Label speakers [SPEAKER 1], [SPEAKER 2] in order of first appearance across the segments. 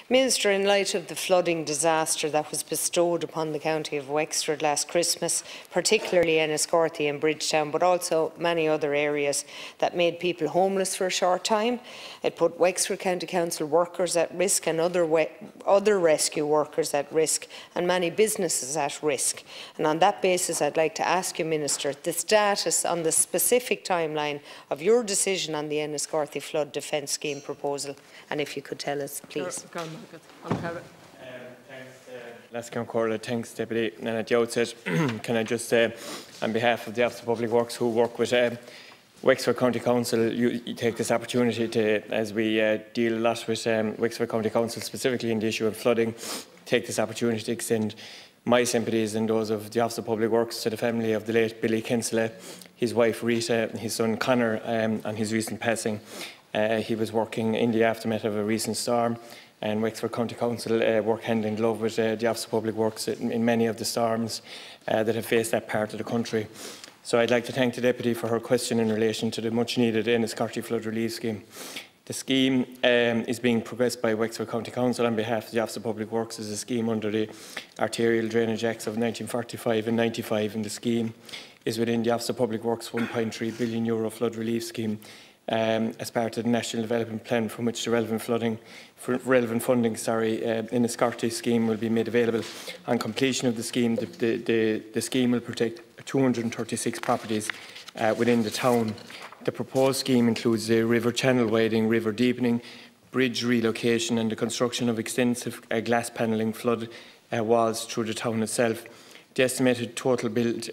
[SPEAKER 1] Minister, in light of the flooding disaster that was bestowed upon the county of Wexford last Christmas, particularly Enniscorthy and Bridgetown, but also many other areas that made people homeless for a short time, it put Wexford County Council workers at risk and other rescue workers at risk and many businesses at risk. And on that basis, I'd like to ask you, Minister, the status on the specific timeline of your decision on the Enniscorthy Flood Defence Scheme proposal, and if you could tell us, please.
[SPEAKER 2] Thanks, Deputy. And at the outset, can I just say, on behalf of the Office of Public Works, who work with Wexford County Council, you take this opportunity to, as we deal a lot with Wexford County Council, specifically in the issue of flooding, take this opportunity to extend my sympathies and those of the Office of Public Works to the family of the late Billy Kinsella, his wife Rita, and his son Connor on his recent passing. He was working in the aftermath of a recent storm, and Wexford County Council work hand in glove with the Office of Public Works in many of the storms that have faced that part of the country. So I'd like to thank the Deputy for her question in relation to the much-needed Enniscorthy Flood Relief Scheme. The scheme is being progressed by Wexford County Council on behalf of the Office of Public Works as a scheme under the Arterial Drainage Acts of 1945 and 95, and the scheme is within the Office of Public Works €1.3 billion flood relief scheme as part of the National Development Plan, from which the relevant funding in the Enniscorthy scheme will be made available. On completion of the scheme, the scheme will protect 236 properties within the town. The proposed scheme includes a river channel widening, river deepening, bridge relocation and the construction of extensive glass panelling flood walls through the town itself. The estimated total build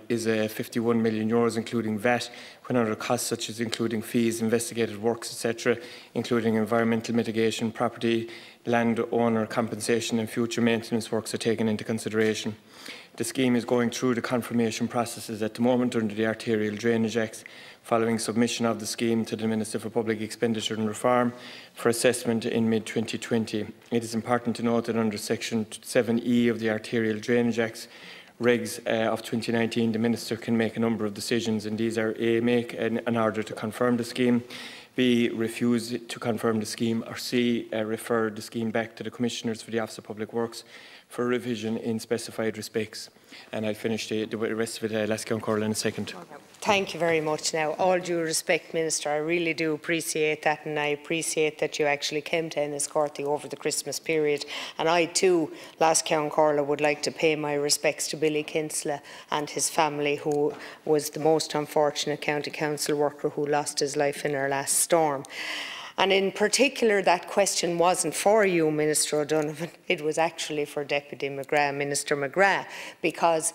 [SPEAKER 2] is €51 million, including VAT, when other costs such as including fees, investigated works, etc., including environmental mitigation, property, land owner compensation and future maintenance works are taken into consideration. The scheme is going through the confirmation processes at the moment under the Arterial Drainage Acts, following submission of the scheme to the Minister for Public Expenditure and Reform for assessment in mid-2020. It is important to note that under Section 7E of the Arterial Drainage Acts regs of 2019, the Minister can make a number of decisions, and these are A, make an order to confirm the scheme, B, refuse to confirm the scheme, or C, refer the scheme back to the Commissioners for the Office of Public Works for revision in specified respects. And I'll finish the rest of it, Lascion Corl, in a second.
[SPEAKER 1] Thank you very much. Now, all due respect, Minister, I really do appreciate that, and I appreciate that you actually came to Enniscorthy over the Christmas period. And I too, Lascion Corl, would like to pay my respects to Billy Kinsella and his family, who was the most unfortunate county council worker who lost his life in our last storm. And in particular, that question wasn't for you, Minister O'Donovan, it was actually for Deputy McGrath, Minister McGrath, because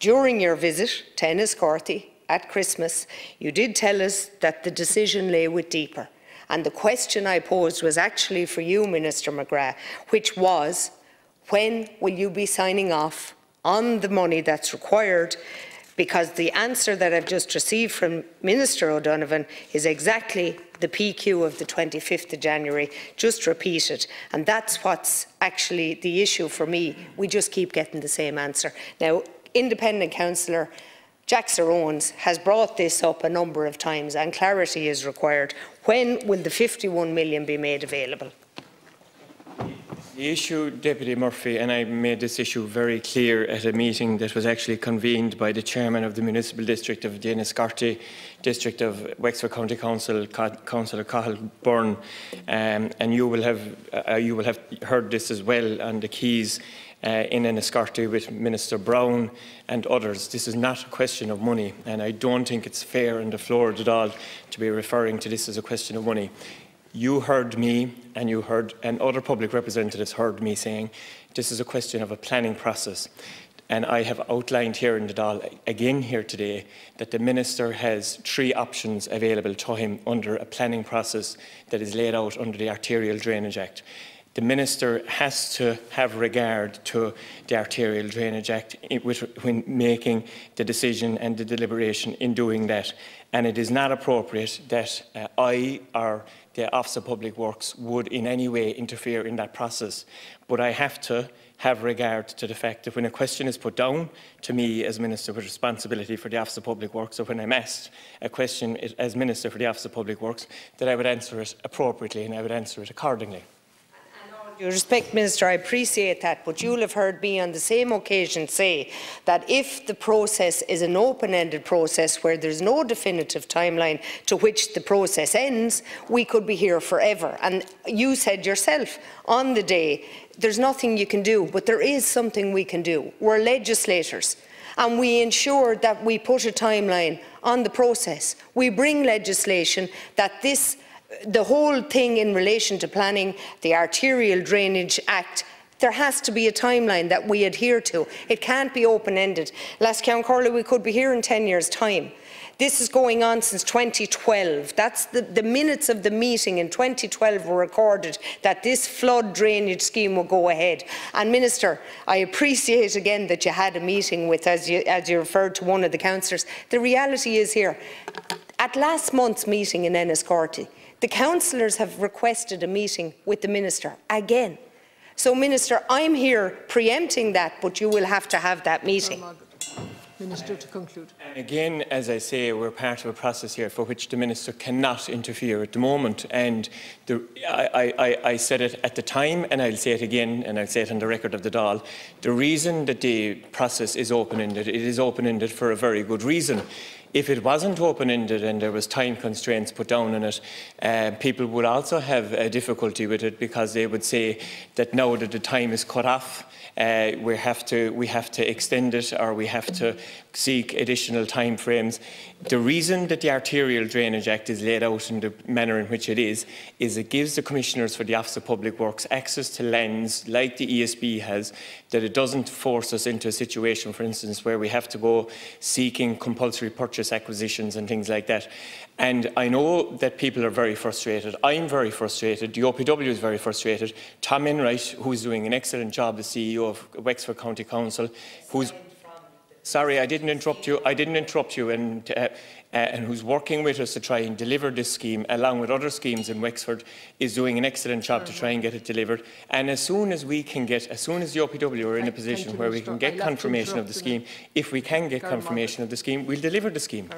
[SPEAKER 1] during your visit to Enniscorthy at Christmas, you did tell us that the decision lay with Deeper. And the question I posed was actually for you, Minister McGrath, which was, when will you be signing off on the money that's required? Because the answer that I've just received from Minister O'Donovan is exactly the PQ of the 25th of January, just repeated. And that's what's actually the issue for me. We just keep getting the same answer. Now, Independent Councillor Jack Owens has brought this up a number of times, and clarity is required. When will the 51 million be made available?
[SPEAKER 2] The issue, Deputy Murphy, and I made this issue very clear at a meeting that was actually convened by the Chairman of the Municipal District of the Enniscorthy District of Wexford County Council, Councillor Cathal Byrne, and you will have heard this as well on the keys in Enniscorthy with Minister Brown and others. This is not a question of money, and I don't think it's fair on the floor at all to be referring to this as a question of money. You heard me, and other public representatives heard me saying this is a question of a planning process. And I have outlined here in the Dáil again here today that the Minister has 3 options available to him under a planning process that is laid out under the Arterial Drainage Act. The Minister has to have regard to the Arterial Drainage Act when making the decision and the deliberation in doing that. And it is not appropriate that I or the Office of Public Works would in any way interfere in that process. But I have to have regard to the fact that when a question is put down to me as Minister with responsibility for the Office of Public Works, or when I'm asked a question as Minister for the Office of Public Works, that I would answer it appropriately and I would answer it accordingly.
[SPEAKER 1] And all Due respect, Minister, I appreciate that, but you'll have heard me on the same occasion say that if the process is an open-ended process where there's no definitive timeline to which the process ends, we could be here forever. And you said yourself on the day, there's nothing you can do, but there is something we can do. We're legislators, and we ensure that we put a timeline on the process. We bring legislation that the whole thing in relation to planning, the Arterial Drainage Act, there has to be a timeline that we adhere to. It can't be open-ended. Lascown we could be here in 10 years' time. This is going on since 2012. That's the minutes of the meeting in 2012 were recorded that this flood drainage scheme will go ahead. And Minister, I appreciate again that you had a meeting with, as you referred to, one of the councillors. The reality is here, at last month's meeting in Enniscorthy, the councillors have requested a meeting with the Minister again. So, Minister, I'm here preempting that, but you will have to have that meeting.
[SPEAKER 3] Minister, to conclude.
[SPEAKER 2] Again, as I say, we're part of a process here for which the Minister cannot interfere at the moment. And I said it at the time, and I'll say it again, and I'll say it on the record of the Dáil. The reason that the process is open-ended, it is open-ended for a very good reason. If it wasn't open-ended and there was time constraints put down on it, people would also have a difficulty with it, because they would say that now that the time is cut off, we have to extend it, or we have to seek additional time frames. The reason that the Arterial Drainage Act is laid out in the manner in which it is it gives the Commissioners for the Office of Public Works access to lands like the ESB has, that it doesn't force us into a situation, for instance, where we have to go seeking compulsory purchase acquisitions and things like that. And I know that people are very frustrated. I'm very frustrated. The OPW is very frustrated. Tom Enright, who is doing an excellent job, the CEO of Wexford County Council, who's... Sorry, I didn't interrupt you. And who's working with us to try and deliver this scheme, along with other schemes in Wexford, is doing an excellent job to try and get it delivered. And as soon as the OPW are in a position where we can get confirmation of the scheme, if we can get confirmation of the scheme, we'll deliver the scheme.